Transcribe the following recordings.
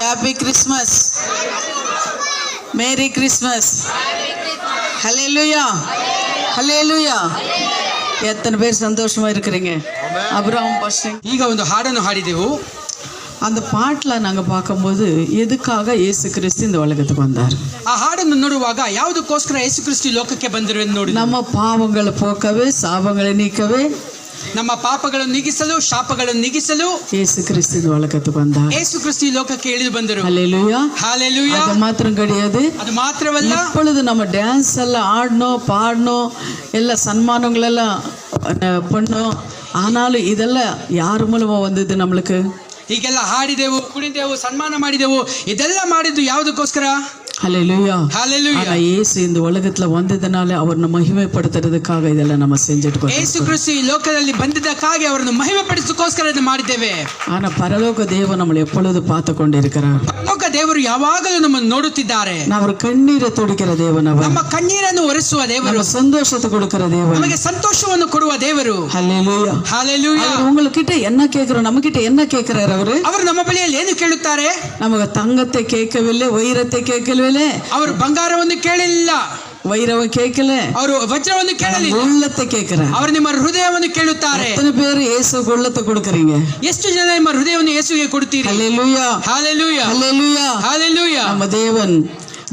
Happy Christmas, merry Christmas, ஹல்லேலூயா, ஹல்லேலூயா. எத்தனை பேர் சந்தோஷமா இருக்கிறீங்க? அப்புறம் ಈಗ ಒಂದು ಹಾಡನ್ನು ಹಾಡಿದೆವು. அந்த பாட்டில் நாங்கள் பார்க்கும்போது எதுக்காக இயேசு கிறிஸ்து இந்த உலகத்துக்கு வந்தார்? ಆ ಹಾಡನ್ನು ನೋಡುವಾಗ ಯಾವುದಕ್ಕೋಸ್ಕರ ಯೇಸು ಕ್ರಿಸ್ತು ಲೋಕಕ್ಕೆ ಬಂದರು ಎಂದು ನೋಡಿ, ನಮ್ಮ ಪಾಪங்களை போக்கவே, சாபங்களை நீக்கவே, ನಮ್ಮ ಪಾಪಗಳನ್ನು ನೀಗಿಸಲು, ಶಾಪಗಳನ್ನು ನೀಗಿಸಲು இயேசு கிறிஸ்து இந்த உலகத்துக்கு வந்தார். ಯೇಸು ಕ್ರಿಸ್ತು ಲೋಕಕ್ಕೆ ಇಳಿದು ಬಂದರು. ஹல்லேலூயா, ஹல்லேலூயா. அது மாத்திரம் கிடையாது, ಅದು ಮಾತ್ರವಲ್ಲ, இப்பொழுது நம்ம டான்ஸ் எல்லாம் ஆடணும், பாடணும், ಎಲ್ಲ சன்மானங்களெல்லாம் பண்ணோம். ஆனாலும் இதெல்லாம் யார் மூலமா வந்தது? நம்மளுக்கு ಹೀಗೆಲ್ಲ ಹಾಡಿದೆವು, ಕುಣಿದೆವು, ಸನ್ಮಾನ ಮಾಡಿದೆವು. ಇದೆಲ್ಲ ಮಾಡಿದ್ದು ಯಾವುದಕ್ಕೋಸ್ಕರ? ஹல்லேலூயா, ஹல்லேலூயா. ஆனா இயேசு இந்த உலகத்துல வந்ததனால அவரை மகிமைப்படுத்துறதுக்காக இதெல்லாம் நம்ம செஞ்சுட்டு ಯೇಸು ಕ್ರಿಸ್ತು ಈ ಲೋಕದಲ್ಲಿ ಬಂದಿದ್ದಕ್ಕಾಗಿ ಅವರನ್ನು ಮಹಿಮೆಪಡಿಸೋಸ್ಕರ ಇದು ಮಾಡಿದ್ದೇವೆ. ஆனா பரலோக தேவன் நம்மளை எப்பொழுது பார்த்து கொண்டிருக்கிறார். ಪರಲೋಕ ದೇವರು ಯಾವಾಗಲೂ ನಮ್ಮನ್ನು ನೋಡುತ್ತಿದ್ದಾರೆ. அவர் கண்ணீரை துடிக்கிற தேவன், அவர் ನಮ್ಮ ಕಣ್ಣೀರನ್ನು ಒರೆಸುವ ದೇವರು, சந்தோஷத்தை கொடுக்கிற தேவன், ನಮಗೆ ಸಂತೋಷವನ್ನು ಕೊಡುವ ದೇವರು. ஹல்லேலூயா, ஹல்லேலூயா. உங்ககிட்ட என்ன கேட்கிறோம்? நம்ம கிட்ட என்ன கேட்கிறார்? ಅವರು ನಮ್ಮ ಬಳಿಯಲ್ಲಿ ಏನು ಕೇಳುತ್ತಾರೆ? நமக்கு தங்கத்தை கேட்கவில்லை, வைரத்தை கேட்கவில்லை, ಅವರು ಬಂಗಾರವನ್ನು ಕೇಳಲಿಲ್ಲ, வைரவம் கேட்கல, ಅವರು ವಜ್ರವನ್ನು ಕೇಳಲಿಲ್ಲ, உள்ளத்தை கேட்கிறார். ಅವರು ನಿಮ್ಮ ಹೃದಯವನ್ನು ಕೇಳುತ್ತಾರೆ. எத்தனை பேர் இயேசுக்கு உள்ளத்தை கொடுக்கறீங்க? ಎಷ್ಟು ಜನ ನಿಮ್ಮ ಹೃದಯವನ್ನು ಯೇಸುವಿಗೆ ಕೊಡ್ತೀರಿ? ஹல்லேலூயா, ஹல்லேலூயா, ஹல்லேலூயா, ஹல்லேலூயா. நம்ம தேவன்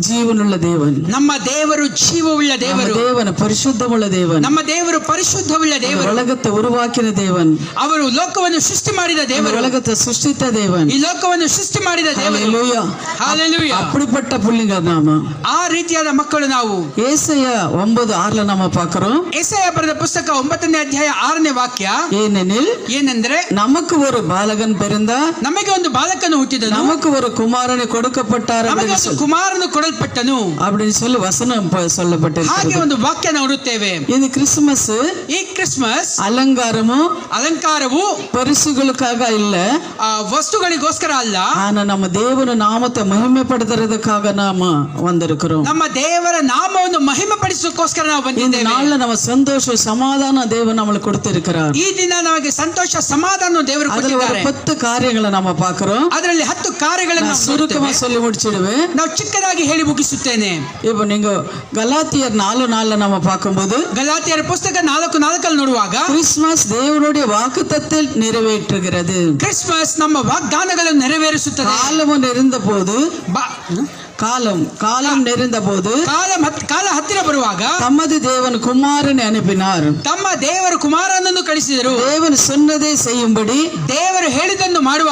ಜೀವನುಳ್ಳ ದೇವನ್, ನಮ್ಮ ದೇವರು ಜೀವವುಳ್ಳ ದೇವರು, ದೇವನ ಪರಿಶುದ್ಧವುಳ್ಳ ದೇವನ್, ನಮ್ಮ ದೇವರು ಪರಿಶುದ್ಧವುಳ್ಳ ದೇವರು, உலகத்தை உருவாக்கின தேவன், ಅವರು ಲೋಕವನ್ನು ಸೃಷ್ಟಿ ಮಾಡಿದ ದೇವರು, உலகத்தை ಸೃಷ್ಟಿத்த தேவன், ಈ ಲೋಕವನ್ನು ಸೃಷ್ಟಿ ಮಾಡಿದ ದೇವರು. ஹல்லேலூயா, ஹல்லேலூயா. அப்படிப்பட்ட புள்ளிங்க நாம, ಆ ರೀತಿಯಾದ ಮಕ್ಕಳು ನಾವು. ஏசாயா 9:6 நாம பார்க்கிறோம். ಯೆಶಾಯ ಬರೆದ ಪುಸ್ತಕ 9ನೇ ಅಧ್ಯಾಯ 6ನೇ ವಾಕ್ಯ. ஏனெனில் ಏನೆಂದರೆ, நமக்கு ஒரு பாலகன் பிறந்தார், ನಮಗೆ ಒಂದು ಬಾಲಕನು ಹುಟ್ಟಿದನು, நமக்கு ஒரு குமாரனை கொடுக்கப்பட்டார், ನಮಗೆ ಒಂದು ಕುಮಾರನು ಕೊಡಲ್ಪಟ್ಟನು அப்படின்னு சொல்லி வசனம் சொல்லப்பட்டிருக்கிறது. ಹಾಗೆ ಒಂದು ವಾಕ್ಯ ನೋಡುತ್ತೇವೆ. இது கிறிஸ்துமஸ், ಈ ಕ್ರಿಸ್ಮಸ್ அலங்காரము பரிசுகளுக்காக இல்ல, ವಸ್ತುಗಳಿಗೋಸ್ಕರ ಅಲ್ಲ, ஆனா நம்ம தேவன நாமத்தை மகிமைப்படுத்துறதுக்காக நாம வந்திருக்கிறோம். ನಮ್ಮ ದೇವರ ನಾಮವನ್ನು ಮಹಿಮೆಪಡಿಸೋಕೋಸ್ಕರ ನಾವು இந்த ಬಂದಿದ್ದೇವೆ. நாள்ல நம்ம சந்தோஷம் சமாதான தேவன் நம்மளுக்கு கொடுத்திருக்கிறார். ಈ ದಿನ ನಮಗೆ ಸಂತೋಷ ಸಮಾಧಾನ ದೇವರು ಕೊಟ್ಟಿದ್ದಾರೆ. 10 காரியங்களை நாம பார்க்கிறோம். ಅದರಲ್ಲಿ 10 ಕಾರ್ಯಗಳನ್ನು ನಾವು சுருக்கமா சொல்லி முடிச்சிடுவேன். ನಾವು ಚಿಕ್ಕದಾಗಿ ಹೇಳಿ ಮುಗಿಸುತ್ತೇನೆ. இப்போ நீங்க கலாத்தியர் 4:4 நாம பார்க்கும்போது, ಗಲಾತ್ಯರ ಪುಸ್ತಕ 4:4 ನೋಡುವಾಗ, கிறிஸ்துமஸ் தேவனுடைய வாக்குத்தத்தத்தை நிறைவேற்றுகிறது. ಕ್ರಿಸ್ಮಸ್ ನಮ್ಮ ವಾಗ್ದಾನಗಳನ್ನು ನೆರವೇರಿಸುತ್ತದೆ. காலம் நெருந்த போது ಕಾಲ ಹತ್ತಿರ ಬರುವಾಗ தமது தேவன் குமாரனை அனுப்பினார். ತಮ್ಮ ದೇವರ ಕುಮಾರನನ್ನು ಕಳಿಸಿದರು. தேவன் சொன்னதை செய்யும்படி ದೇವರು ಹೇಳಿದ್ದನ್ನು ಮಾಡುವ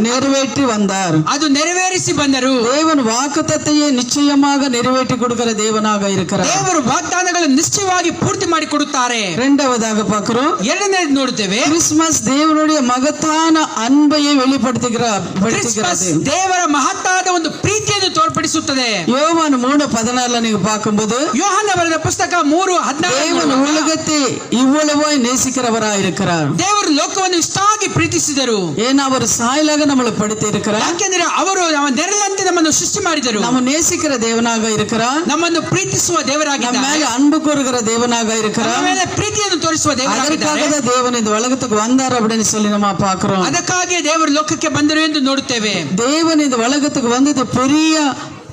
நிறைவேற்றி வந்தார். ಅದು ನೆರವೇರಿಸಿ ಬಂದರು. தேவன் வாக்குத்தத்தத்தை நிச்சயமாக நிறைவேற்றி கொடுக்கிற தேவனாக இருக்கிறார். ದೇವರು ವಾಗ್ದಾನಗಳನ್ನು ನಿಶ್ಚಯವಾಗಿ ಪೂರ್ತಿ ಮಾಡಿ ಕೊಡುತ್ತಾರೆ. இரண்டாவதாக பார்க்கிறோம், ಎರಡನೇದು ನೋಡುತ್ತೇವೆ, கிறிஸ்துமஸ் தேவனுடைய மகத்தான அன்பையை வெளிப்படுத்துகிறது. ದೇವರ ಮಹತ್ತಾದ ಒಂದು ಪ್ರೀತಿಯನ್ನು ತೋರ್ಪಡಿಸುತ್ತದೆ. யோவான் 3:14 நீங்க பார்க்கும்போது, யோಹಾನ ಬರೆದ ಪುಸ್ತಕ 3:14 தேவன் உலகத்தை இவ்வளவாய் நேசிக்கிறவராய் இருக்கிறார். ದೇವರು ಲೋಕವನ್ನು ಇಷ್ಟಾಗಿ ಪ್ರೀತಿಸಿದರು. ஏன்னா அவர் சாயலாக நம்மளை படைத்து இருக்கிறார். ಯಾಕೆಂದರೆ ಅವರು ನಮ್ಮ ನೆರಳಂತೆ ನಮ್ಮನ್ನು ಸೃಷ್ಟಿ ಮಾಡಿದರು. நம்ம நேசிக்கிற தேவனாக இருக்கிறார். ನಮ್ಮನ್ನು ಪ್ರೀತಿಸುವ ದೇವರಾಗಿದ್ದಾರೆ. நம்ம மேல அன்பு கூறுகிற தேவனாக இருக்கிறார். ನಮ್ಮ ಮೇಲೆ ಪ್ರೀತಿಯನ್ನು ತೋರಿಸುವ ದೇವರಾಗಿದ್ದಾರೆ. ಅದಕ್ಕಾಗಿ தேவன் இந்த உலகத்துக்கு வந்தார் அப்படின்னு சொல்லி நம்ம பார்க்கிறோம். ಅದಕ್ಕಾಗಿ ದೇವರು ಲೋಕಕ್ಕೆ ಬಂದರು ಎಂದು ನೋಡುತ್ತೇವೆ. தேவன் இந்த உலகத்துக்கு வந்தது பெரிய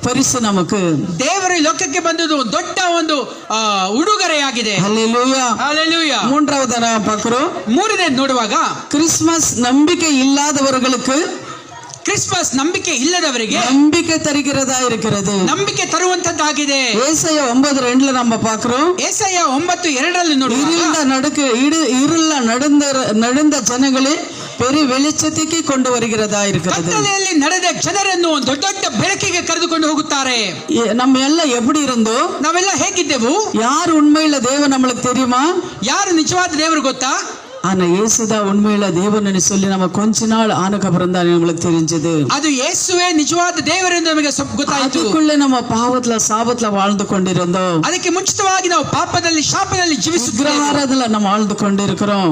பரிசு நமக்கு. ದೇವರು ಲೋಕಕ್ಕೆ ಬಂದದ್ದು ದೊಡ್ಡ ಒಂದು ಉಡುಗೊರೆಯಾಗಿದೆ. ஹல்லேலூயா, ஹல்லேலூயா. மூன்றாவது ನಾವು பார்க்கிறோம், ಮೂರನೇ ನೋಡುವಾಗ, கிறிஸ்துமஸ் நம்பிக்கை இல்லாதவர்களுக்கு, ಕ್ರಿಸ್ಮಸ್ ನಂಬಿಕೆ ಇಲ್ಲದವರಿಗೆ நம்பிக்கை தருகிறதா இருக்கிறது. ನಂಬಿಕೆ ತರುವಂತದ್ದಾಗಿದೆ. ஏசாயா 9:2 நம்ம பார்க்கிறோம். ஏசாயா 9:2 ನೋಡುವಾಗ, இருள நடந்த ஜனங்களே பெரிய வெளிச்சத்துக்கு கொண்டு வருகிறதா இருக்கிறது. ಕತ್ತಲೆಯಲ್ಲಿ ನಡೆದ ಜನರನ್ನು ದೊಡ್ಡ ದೊಡ್ಡ ಬೆಳಕಿಗೆ ಕರೆದುಕೊಂಡು ಹೋಗುತ್ತಾರೆ. நம்ம எல்லாம் எப்படி இருந்தோம்? ನಾವೆಲ್ಲ ಹೇಗಿದ್ದೆವು? யார் உண்மையில தேவன் நம்மளுக்கு தெரியுமா? ಯಾರು ನಿಜವಾದ ದೇವರು ಗೊತ್ತಾ? ஆனா இயேசுதான் உண்மையில தேவன்னு சொல்லி நம்ம கொஞ்ச நாள் ஆனக்கு அப்புறம் தான் நம்மளுக்கு தெரிஞ்சது. ಅದು ಯೇಸುವೇ ನಿಜವಾದ ದೇವರೆಂದು ನಮಗೆ ಗೊತ್ತಾಯಿತು. ಅದಕ್ಕುள்ளே நம்ம பாவத்துல சாபத்துல வாழ்ந்து கொண்டிருந்தோம். ಅದಕ್ಕೆ ಮುಂಚಿತವಾಗಿ ನಾವು ಪಾಪದಲ್ಲಿ ಶಾಪದಲ್ಲಿ ಜೀವಿಸುತ್ತಿದ್ದೇವೆ. விக்கிரகாராதனையில நம்ம வாழ்ந்து கொண்டிருக்கிறோம்.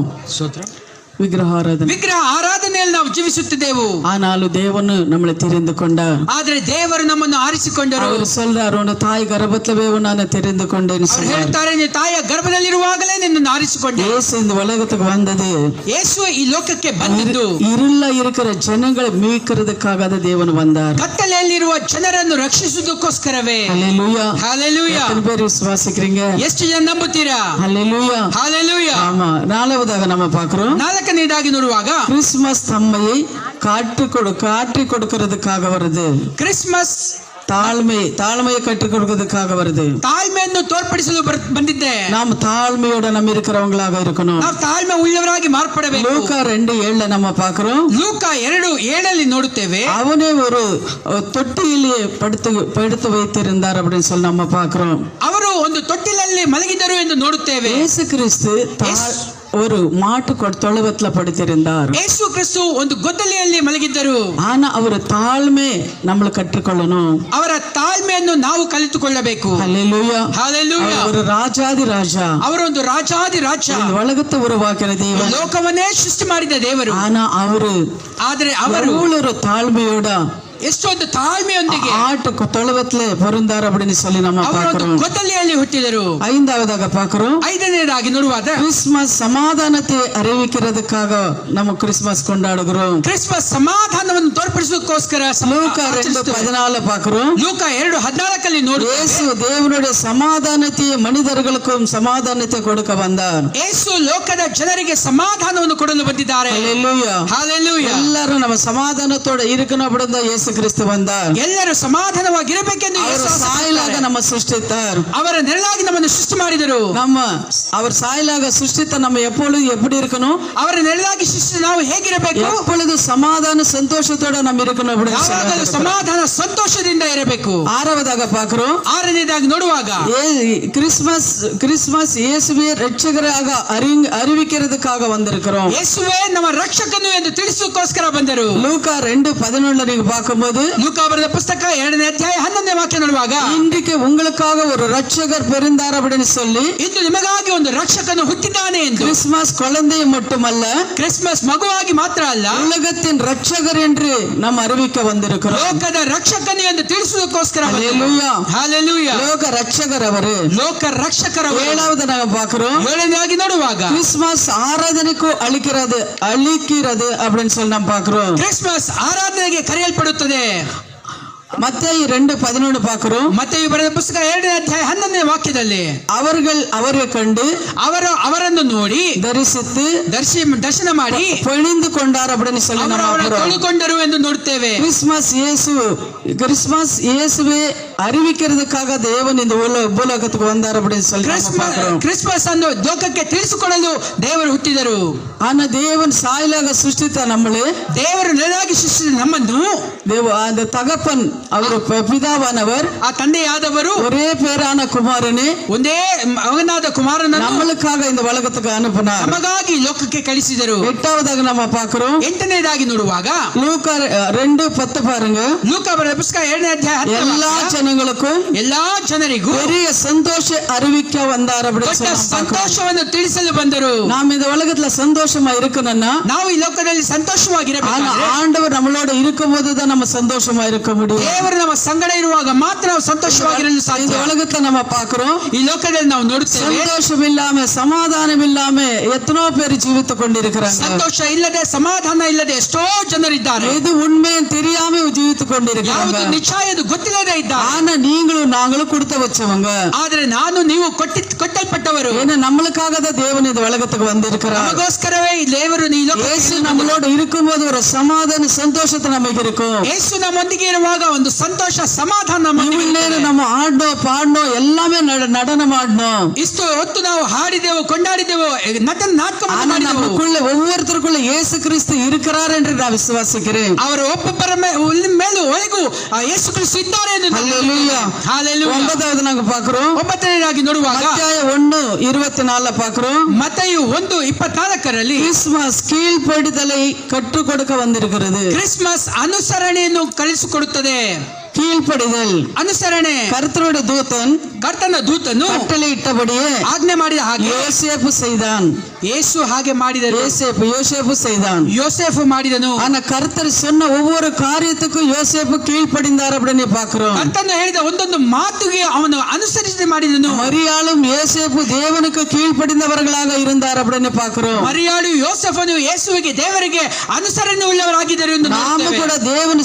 ವಿಗ್ರಹಾರಾಧನೆ. ವಿಗ್ರಹ ಆರಾಧನೆಯಲ್ಲಿ ನಾವು ಜೀವಿಸುತ್ತಿದ್ದೆವು. ஆனாலும் தேவனு நம்மளை தெரிந்து கொண்டார். ಆದರೆ ದೇವರು ನಮ್ಮನ್ನು ಆರಿಸಿಕೊಂಡರು. அவர் சொல்றார், உன் தாய் கர்ப்பத்திலே நான் தெரிந்து கொண்டேன்னு ಅವರು சொல்றார். ಹೇಳ್ತಾರೆ, ನೀನು ತಾಯಿಯ ಗರ್ಭದಲ್ಲಿರುವಾಗಲೇ ನಿನ್ನನ್ನು ಆರಿಸಿಕೊಂಡೆ. இயேசு இந்த உலகத்துக்கு வந்தது ಯೇಸು ಈ ಲೋಕಕ್ಕೆ ಬಂದಿದ್ದು இருள இருக்கிற ஜனங்களை மீட்கிறதுக்காக தான் தேவன் வந்தார். ಕತ್ತಲೆಯಲ್ಲಿರುವ ಜನರನ್ನು ರಕ್ಷಿಸುವುದಕ್ಕೋಸ್ಕರವೇ. ஹல்லேலூயா. ಹಲ್ಲೆಲೂಯಾ. எத்தனை பேர் விசுவாசிக்கிறீங்க? ಎಷ್ಟು ಜನ ನಂಬುತ್ತೀರಾ? ஹல்லேலூயா. ಹಲ್ಲೆಲೂಯಾ. ஆமா. நாலாவதாக நம்ம பார்க்கிறோம், ನಾಲ್ಕನೇದಾಗಿ ನೋಡುವಾಗ கிறிஸ்துமஸ் தம்மையை காட்டி கொடுக்கிறதுக்காக வருது. ಕ್ರಿಸ್ಮಸ್ தாழ்மையை கற்றுக் கொடுக்கிறதுக்காக வருது. ತಾಳ್ಮೆಯನ್ನು ತೋರ್ಪಡಿಸಲು ಬಂದಿದ್ದೆ. நாம் தாழ்மையோட நம்ம இருக்கிறவங்களாக இருக்கணும். ನಾವು ತಾಳ್ಮೆ ಉಳ್ಳವರಾಗಿ ಮಾರ್ಪಡಬೇಕು. லூக்கா 2:7 நம்ம பார்க்கிறோம். ಲೂಕ 2:7 ನೋಡುತ್ತೇವೆ. அவனே ஒரு தொட்டியிலே படுத்து வைத்திருந்தார் அப்படின்னு சொல்லி நம்ம பார்க்கிறோம். ಅವರು ಒಂದು ತೊಟ್ಟಿಲಲ್ಲಿ ಮಲಗಿದರು ಎಂದು ನೋಡುತ್ತೇವೆ. இயேசு கிறிஸ்து ஒரு மாட்டு தொழுவத்துல படுத்திருந்தார். ಯೇಸು ಕ್ರಿಸ್ತು ಒಂದು ಗೊದ್ದಲಿಯಲ್ಲಿ ಮಲಗಿದ್ದರು. ஆனா அவர் தாழ்மை நம்மள கற்றுக்கொள்ளணும். ಅವರ ತಾಳ್ಮೆಯನ್ನು ನಾವು ಕಲಿತುಕೊಳ್ಳಬೇಕು. ஹல்லேலூயா. ಹಲ್ಲೆಲೂಯಾ. ஒரு ராஜாதி ராஜா. ಅವರೊಂದು ರಾಜಾದಿ ರಾಜ. இந்த உலகத்தை உருவாக்கின தேவன். ಲೋಕವನ್ನೇ ಸೃಷ್ಟಿ ಮಾಡಿದ ದೇವರು. ಆದರೆ ಅವರು ஒரு தாழ்மையோட ಎಷ್ಟೊಂದು ತಾಳ್ಮೆಯೊಂದಿಗೆ ஆட்டு தொழுவத்துல பிறந்தார் அப்படின்னு சொல்லி நம்ம பார்க்கிறோம். ಗೊದ್ದಲಿಯಲ್ಲಿ ಹುಟ್ಟಿದರು. ஐந்தாவதாக பார்க்கிறோம், ಐದನೇದಾಗಿ ನೋಡುವಾಗ கிறிஸ்துமஸ் சமாதானத்தை அறிவிக்கிறதுக்காக நம்ம கிறிஸ்துமஸ் கொண்டாடுகிறோம். ಕ್ರಿಸ್ಮಸ್ ಸಮಾಧಾನವನ್ನು ತೋರ್ಪಡಿಸುವುದಕ್ಕೋಸ್ಕರ லூக்கா 2:14 பார்க்கிறோம். ಲೂಕ 2:14 ನೋಡಿ, இயேசு தேவனுடைய சமாதானத்தை மனிதர்களுக்கும் சமாதானத்தை கொடுக்க வந்தார். ಯೇಸು ಲೋಕದ ಜನರಿಗೆ ಸಮಾಧಾನವನ್ನು ಕೊಡಲು ಬಂದಿದ್ದಾರೆ. ஹல்லேலூயா. ಹಲ್ಲೆಲೂಯಾ. எல்லாரும் நம்ம சமாதானத்தோட இருக்கணும் அப்படின்னு தான் இயேசு கிறிஸ்து வந்தார். ಎಲ್ಲರೂ ಸಮಾಧಾನವಾಗಿರಬೇಕೆಂದು அவர் சாயலாக நம்ம சிருஷ்டித்தார். ಅವರ ನೆರಳಾಗಿ ನಮ್ಮನ್ನು ಸೃಷ್ಟಿ ಮಾಡಿದರು. அவர் சாயலாக சிருஷ்டித்த நம்ம எப்பொழுது எப்படி இருக்கணும்? ಅವರ ನೆರಳಾಗಿ ಸೃಷ್ಟಿ ನಾವು ಹೇಗಿರಬೇಕು? எப்பொழுது சமாதான சந்தோஷத்தோட நம்ம இருக்கணும் அப்படின்னு ಯಾವಾಗಲೂ ಸಮಾಧಾನ ಸಂತೋಷದಿಂದ ಇರಬೇಕು. ஆறாவதாக பார்க்கிறோம், ಆರನೇದಾಗಿ ನೋಡುವಾಗ கிறிஸ்துமஸ் இயேசுவை ரட்சகராக அறிவிக்கிறதுக்காக வந்திருக்கிறோம். ಯೇಸುವೇ ನಮ್ಮ ರಕ್ಷಕನು ಎಂದು ತಿಳಿಸುವುದಕ್ಕೋಸ್ಕರ ಬಂದರು. லூக்கா 2:11 நீங்க பார்க்கும்போது, ಲೂಕ ಬರೆದ ಪುಸ್ತಕ 2ನೇ ಅಧ್ಯಾಯ 11ನೇ ವಾಕ್ಯ ನೋಡುವಾಗ, இன்றைக்கு உங்களுக்காக ஒரு ரட்சகர் பிறந்தார் அப்படின்னு சொல்லி, ಇಂದು ನಿಮಗಾಗಿ ಒಂದು ರಕ್ಷಕನು ಹುಟ್ಟಿದ್ದಾನೆ ಎಂದು. கிறிஸ்துமஸ் குழந்தையை மட்டுமல்ல, ಕ್ರಿಸ್ಮಸ್ ಮಗುವಾಗಿ ಮಾತ್ರ ಅಲ್ಲ, உலகத்தின் ரட்சகர் என்று நாம் அறிவிக்க வந்திருக்கிறோம். ಲೋಕದ ರಕ್ಷಕನು ಎಂದು ತಿಳಿಸುವುದಕ್ಕೋಸ್ಕರ ஹல்லேலூயா. ಹಲ್ಲೆಲೂಯಾ. லோக ரட்சகர் அவரு. ಲೋಕ ರಕ್ಷಕರ. ஏழாவது நாங்க பார்க்கிறோம், ಏಳನೇದಾಗಿ ನೋಡುವಾಗ கிறிஸ்துமஸ் ஆராதனைக்கு அளிக்கிறது அப்படின்னு சொல்லி நாம் பார்க்கிறோம். ಕ್ರಿಸ್ಮಸ್ ಆರಾಧನೆಗೆ ಕರೆಯಲ್ಪಡುತ್ತದೆ. மத்தேயு 2:11 பார்க்கிறோம். ಮತ್ತೇಯು ಬರೆದ ಪುಸ್ತಕ 2ನೇ ಅಧ್ಯಾಯ 11ನೇ ವಾಕ್ಯದಲ್ಲಿ, அவரை கண்டு ಅವರನ್ನು ನೋಡಿ தரிசித்து ದರ್ಶನ ಮಾಡಿ பணிந்து கொண்டார் அப்படின்னு சொல்லி நம்ம பார்க்கிறோம். ತೊಳುಕೊಂಡರು ಎಂದು ನೋಡುತ್ತೇವೆ. கிறிஸ்துமஸ் இயேசுவை அறிவிக்கிறதுக்காக தேவன் இந்த பூலோகத்துக்கு வந்தார் அப்படின்னு சொல்லி பார்க்கிறோம். ಕ್ರಿಸ್ಮಸ್ ಅನ್ನು ಲೋಕಕ್ಕೆ ತಿಳಿಸಿಕೊಳ್ಳಲು ದೇವರು ಹುಟ್ಟಿದರು. ஆனா தேவன் சாயலாக சிருஷ்டித்த நம்மளே, ದೇವರು ನೆರಳಾಗಿ ಸೃಷ್ಟಿಸಿದ ನಮ್ಮನ್ನು, அந்த தகப்பன் அவர் பிதாவானவர், ಆ ತಂದೆಯಾದವರು ஒரே பேரான குமாரனே, ಒಂದೇ ಮಗನಾದ ಕುಮಾರನನ್ನು நம்மளுக்காக இந்த உலகத்துக்கு அனுப்பினார். ನಮಗಾಗಿ ಲೋಕಕ್ಕೆ ಕಳಿಸಿದರು. எட்டாவதாக நம்ம பார்க்கிறோம், ಎಂಟನೇದಾಗಿ ನೋಡುವಾಗ லூக்கா 2:10 பாருங்க. ಲೂಕ ಬರೆದ ಪುಸ್ತಕ 2ನೇ ಅಧ್ಯಾಯ 10ನೇ எல்லா ஜனங்களுக்கும் ಎಲ್ಲಾ ಜನರಿಗೂ பெரிய சந்தோஷ அறிவிக்க வந்தார் அப்படின்னு ದೊಡ್ಡ ಸಂತೋಷವನ್ನು ತಿಳಿಸಲು ಬಂದರು. நாம் இந்த உலகத்துல சந்தோஷமா இருக்கணும்னா, ನಾವು ಈ ಲೋಕದಲ್ಲಿ ಸಂತೋಷವಾಗಿರಬೇಕು. ஆண்டவர் நம்மளோட இருக்கும்போது தான் நம்ம சந்தோஷமா இருக்க முடியும். ದೇವರು ನಮ್ಮ ಸಂಗಡ ಇರುವಾಗ ಮಾತ್ರ ನಾವು ಸಂತೋಷವಾಗಿರಲು ಸಾಧ್ಯ. இந்த உலகத்தை நம்ம பார்க்கிறோம், ಈ ಲೋಕದಲ್ಲಿ ನಾವು ನೋಡುತ್ತೇವೆ, சந்தோஷம் இல்லாம சமாதானம் இல்லாம எத்தனோ பேர் ஜீவித்து கொண்டிருக்கிறாங்க. ಸಂತೋಷ ಇಲ್ಲದೆ ಸಮಾಧಾನ ಇಲ್ಲದೆ ಎಷ್ಟೋ ಜನರಿದ್ದಾರೆ. எது உண்மைன்னு தெரியாம ஜீவித்து கொண்டிருக்கிறாங்க. ಯಾವುದು ನಿಜ ಎಂದು ಗೊತ್ತಿಲ್ಲದೆ ಇದ್ದಾರೆ. ஆனா நீங்களும் நாங்களும் கொடுத்து வச்சவங்க. ಆದರೆ ನಾನು ನೀವು ಕೊಟ್ಟಲ್ಪಟ್ಟವರು. ஏன்னா நம்மளுக்காக தான் தேவன் இந்த உலகத்துக்கு வந்திருக்கிறார். ನಮಗೋಸ್ಕರವೇ ಈ ದೇವರು ಈ ಯೇಸು நம்மளோட இருக்கும்போது ஒரு சமாதான சந்தோஷத்தை நமக்கு இருக்கும். ಯೇಸು ನಮ್ಮೊಂದಿಗೆ ಇರುವಾಗ ಒಂದು ಸಂತೋಷ ಸಮಾಧಾನ நம்ம ஆடணும் பாடணும் எல்லாமே நடனம் ஆடணும். ಇಷ್ಟು ಹೊತ್ತು ನಾವು ಹಾಡಿದೆವು, ಕೊಂಡಾಡಿದೆವು, நமக்குள்ள ஒவ்வொருத்தருக்குள்ள இயேசு கிறிஸ்து இருக்கிறார் என்று நான் விசுவாசிக்கிறேன். அவர் ಒಬ್ಬೊಬ್ಬರ ಮೇಲೂ ಒಳಗೂ ಯೇಸು ಕ್ರಿಸ್ತು ಇದ್ದಾರೆ ಎಂದು. ஹல்லேலூயா. ஹல்லேலூயா. ஒன்பதாவது நாங்க பார்க்கிறோம், ಒಂಬತ್ತನೇದಾಗಿ ನೋಡುವಾಗ ಮತ್ತಾಯ 1:24 பார்க்கிறோம். ಮತ್ತಾಯು 1:24 கிறிஸ்துமஸ் கீழ்ப்படிதலை கற்றுக் கொடுக்க வந்திருக்கிறது. ಕ್ರಿಸ್ಮಸ್ ಅನುಸರಣೆಯನ್ನು ಕಲಿಸಿಕೊಡುತ್ತದೆ. கீழ்ப்படிதல். ಅನುಸರಣೆ. கர்த்தருடைய தூதன் ಕರ್ತನ ದೂತನು கட்டளை இட்டபடியே ಆಜ್ಞೆ ಮಾಡಿದ ಹಾಗೆ யோசேப்பு செய்தான். ಯೇಸು ಹಾಗೆ ಮಾಡಿದರು. யோசேப்பு செய்தான். ಯೋಸೇಫು ಮಾಡಿದನು. ஆனா கர்த்தர் சொன்ன ஒவ்வொரு காரியத்துக்கும் யோசேப்பு கீழ்ப்படிந்தார் அப்படின்னு பார்க்கிறோம். ಕರ್ತನು ಹೇಳಿದ ಒಂದೊಂದು ಮಾತುಗೆ ಅವನು ಅನುಸರಿಸಿ ಮಾಡಿದನು. மரியாளும் யோசேப்பு தேவனுக்கு கீழ்ப்படிந்தவர்களாக இருந்தார் அப்படின்னு பார்க்கிறோம். ಮರಿಯಾಳು ಯೋಸೇಫನು ಯೇಸುವಿಗೆ ದೇವರಿಗೆ ಅನುಸರಣೆ ಉಳ್ಳವರಾಗಿದ್ದರು ಎಂದು நாம ನೋಡುತ್ತೇವೆ. கூட தேவன்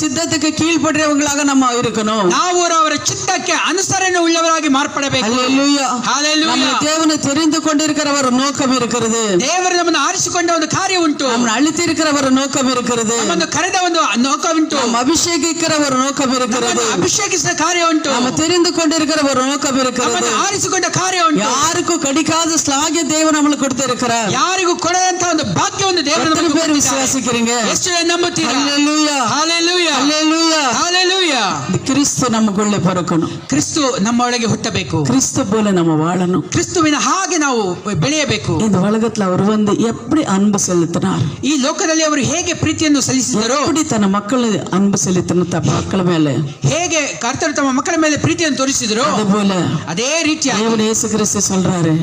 சித்தத்துக்கு கீழ்ப்படுறவங்களாக நம்ம இருக்கணும். ನಾವು ಅವರ ಚಿತ್ತಕ್ಕೆ ಅನುಸರಣೆ ಉಳ್ಳವರಾಗಿ ಮಾರ್ಪಡಬೇಕು. அல்லேலூயா. ಹಾಲೆಲೂಯಾ. நம்ம தேவனை தெரிந்து கொண்டிருக்கிற ஒரு நோக்கம் இருக்கிறது. ದೇವರು ನಮ್ಮನ್ನು ಆರಿಸಿಕೊಂಡ ಒಂದು ಕಾರ್ಯ ಉಂಟು. நம்மை அழைத்திருக்கிற ஒரு நோக்கம் இருக்கிறது. ನಮ್ಮನ್ನು ಕರೆದ ಒಂದು ನೋಕ ಉಂಟು. நம்ம அபிஷேகிக்கிற ஒரு நோக்கம் இருக்கிறது. ನಮ್ಮನ್ನು ಅಭಿಷೇಕಿಸಿದ ಕಾರ್ಯ ಉಂಟು. நம்ம தெரிந்து கொண்டிருக்கிற ஒரு நோக்கம் இருக்கிறது. ನಮ್ಮನ್ನು ಆರಿಸಿಕೊಂಡ ಕಾರ್ಯ ಉಂಟು. யாருக்கும் கிடைக்காத ஸ்லாகிய தேவன் நம்மளுக்கு கொடுத்திருக்கிறார். ಯಾರಿಗೂ ಕೊಡದಂತ ಒಂದು ಭಾಗ್ಯವನ್ನು ದೇವರು எத்தனை ನಮಗೆ பேர் ಕೊಟ್ಟಿದ್ದಾರೆ. விசுவாசிக்கிறீங்க? ಎಷ್ಟು ಜನ ನಂಬುತ್ತೀರಾ? அல்லேலூயா. ಹಾಲೆಲೂಯಾ. அல்லேலூயா. ಹಾಲೆಲೂಯಾ. கிறிஸ்து நமக்குள்ளே பிறக்கணும். ಕ್ರಿಸ್ತು ನಮ್ಮೊಳಗೆ ಹುಟ್ಟಬೇಕು. கிறிஸ்து போல நம்ம வாழணும். ಕ್ರಿಸ್ತುವಿನ ಹಾಗೆ ನಾವು ಬೆಳೆಯಬೇಕು. இந்த உலகத்துல அவர் வந்து எப்படி அன்பு செலுத்தினார், ಈ ಲೋಕದಲ್ಲಿ ಅವರು ಹೇಗೆ ಪ್ರೀತಿಯನ್ನು ಸಲ್ಲಿಸಿದರು, எப்படி தன் மக்கள் அன்பு செலுத்தின மக்கள் மேல, ಹೇಗೆ ಕರ್ತರು ತಮ್ಮ ಮಕ್ಕಳ ಮೇಲೆ ಪ್ರೀತಿಯನ್ನು ತೋರಿಸಿದರು, அது போல ಅದೇ ರೀತಿಯಾಗಿ தேவன் இயேசு கிறிஸ்து சொல்றாரு,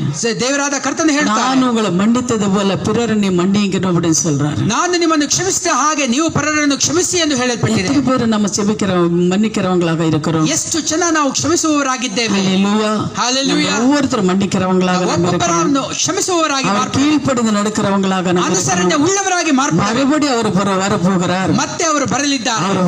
ದೇವರಾದ ಕರ್ತನು ಹೇಳ್ತಾರೆ, நான் உங்களை மன்னித்தது போல பிறரை நீ மன்னிக்கணும் அப்படின்னு சொல்றாரு. ನಾನು ನಿಮ್ಮನ್ನು ಕ್ಷಮಿಸಿದ ಹಾಗೆ ನೀವು ಪರರನ್ನು ಕ್ಷಮಿಸಿ ಎಂದು ಹೇಳಲ್ಪಟ್ಟಿದೆ. எத்தனை பேர் நம்ம மன்னிக்கிறவங்களாக இருக்கிறோம்? ಎಷ್ಟು ಜನ ನಾವು ಕ್ಷಮಿಸುವವರಾಗಿದ್ದೇವೆ. அல்லேலூயா. ಹಾಲೆಲೂಯಾ. ஒவ்வொருத்தரும் மன்னிக்கிறவங்களாக நம்ம இருக்கணும். ಒಬ್ಬೊಬ್ಬರನ್ನು ಕ್ಷಮಿಸುವವರಾಗಿ அவர் கீழ்ப்படிந்து நடக்கிறவங்களாக நம்ம ಅನುಸರಣೆ இருக்கணும். ಉಳ್ಳವರಾಗಿ மறுபடியும் அவர் வரப்போகிறார். ಮತ್ತೆ ಅವರು ಬರಲಿದ್ದಾರೆ. அவர்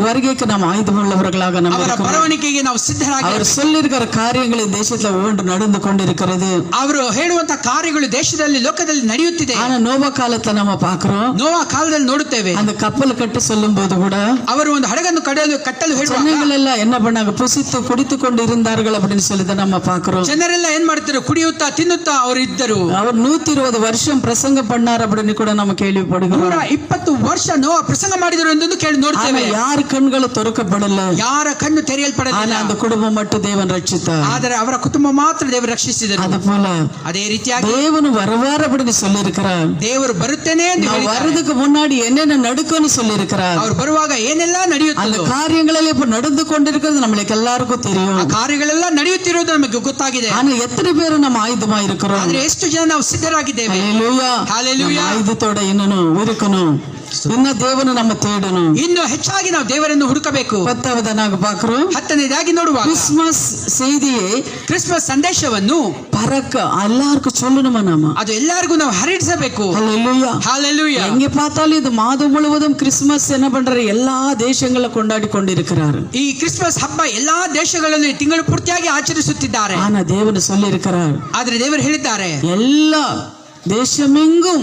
வருகைக்கு நாம் ஆயுதம் உள்ளவர்களாக நம்ம ಅವರ இருக்கணும். ಬರವಣಿಗೆಗೆ ನಾವು ಸಿದ್ಧರಾಗಿ, அவர் சொல்லிருக்கிற காரியங்கள் இந்த தேசத்துல ஒன்று நடந்து கொண்டிருக்கிறது. ಅವರು ಹೇಳುವಂತ ಕಾರ್ಯಗಳು ದೇಶದಲ್ಲಿ ಲೋಕದಲ್ಲಿ ನಡೆಯುತ್ತಿದೆ. ஆனா நோவா காலத்தை நம்ம பார்க்கிறோம். ನೋವಾ ಕಾಲದಲ್ಲಿ ನೋಡುತ್ತೇವೆ. அந்த கப்பல் கட்டி சொல்லும் போது கூட ಅವರು ಒಂದು ಹಡಗನ್ನು ಕಟ್ಟಲು ಹೇಳುವಾಗ ஜனங்கள் எல்லாம் என்ன பண்ணாங்க, புசித்து குடித்து கொண்டு இருந்தார்கள் அப்படின்னு சொல்லிதான் நம்ம பார்க்கிறோம். ಜನರೆಲ್ಲ ಏನ್ ಮಾಡ್ತಾರೆ, ಕುಡಿಯುತ್ತಾ ತಿನ್ನುತ್ತಾ ಅವರು ಇದ್ದರು. அவர் 120 வருஷம் பிரசங்கம் பண்ணார் அப்படின்னு கூட நம்ம கேள்விப்படுகிறோம். 120 ವರ್ಷ ನೋವಾ ಪ್ರಸಂಗ ಮಾಡಿದರು ಎಂದು ಕೇಳಿ ஆனா ನೋಡ್ತೇವೆ. யார் கண்களை திறக்கப்படல, ಯಾರ ಕಣ್ಣು ತೆರೆಯಲ್ಪಡಲಿಲ್ಲ. ஆனா அந்த குடும்பம் மட்டும் தேவன் ரட்சித்தார். ಆದರೆ ಅವರ ಕುಟುಂಬ ಮಾತ್ರ ದೇವರು ರಕ್ಷಿಸಿದರು. அது போல ಅದೇ ರೀತಿಯಾಗಿ தேவன் வருவார் அப்படின்னு சொல்லி இருக்கிறார். ದೇವರು ಬರುತ್ತೇನೆ ಎಂದು நான் ಹೇಳಿದ್ದಾರೆ. வர்றதுக்கு முன்னாடி என்னென்ன நடக்கும்னு சொல்லி இருக்கிறார். ಅವರು ಬರುವಾಗ ಏನೆಲ್ಲ அந்த ನಡೆಯುತ್ತದೋ காரியங்கள் இப்ப நடந்து கொண்டிருக்கிறது நம்மளுக்கு எல்லாருக்கும் தெரியும். ಆ ಕಾರ್ಯಗಳೆಲ್ಲ ನಡೆಯುತ್ತಿರುವುದು ನಮಗೆ ಗೊತ್ತಾಗಿದೆ. ஆனா எத்தனை பேர் நம்ம ஆயுதமா இருக்கிறோம்? ಆದ್ರೆ ಎಷ್ಟು ಜನ ನಾವು ಸಿದ್ಧರಾಗಿದ್ದೇವೆ? ஹல்லேலூயா. ஹல்லேலூயா. நம்ம ஆயுதத்தோட இன்னும் இருக்கணும். இன்னும் தேவனை நம்ம தேடணும். ಇನ್ನು ಹೆಚ್ಚಾಗಿ ನಾವು ದೇವರನ್ನು ಹುಡುಕಬೇಕು. 10வது நாங்க பார்க்கிறோம், 10ನೇದಾಗಿ ನೋಡುವಾಗ கிறிஸ்துமஸ் செய்தியை ಕ್ರಿಸ್ಮಸ್ ಸಂದೇಶವನ್ನು பறக்க எல்லாருக்கும் சொல்லணுமா நாம? ಅದು ಎಲ್ಲರಿಗೂ ನಾವು ಹರಡಿಸಬೇಕು. ஹல்லேலூயா. ಹಾಲೆಲೂಯಾ. எங்க பார்த்தாலும் இது மாதம் முழுவதும் கிறிஸ்துமஸ் என்ன பண்றாரு, எல்லா தேசங்களிலும் கொண்டாடி கொண்டிருக்கிறாரு. ಈ ಕ್ರಿಸ್ಮಸ್ ಹಬ್ಬ ಎಲ್ಲಾ ದೇಶಗಳಲ್ಲಿ ತಿಂಗಳು ಪೂರ್ತಿಯಾಗಿ ಆಚರಿಸುತ್ತಿದ್ದಾರೆ. ஆனா தேவன் சொல்லி இருக்கிறார், ಆದ್ರೆ ದೇವರು ಹೇಳಿದ್ದಾರೆ, எல்லா தேசமெங்கும்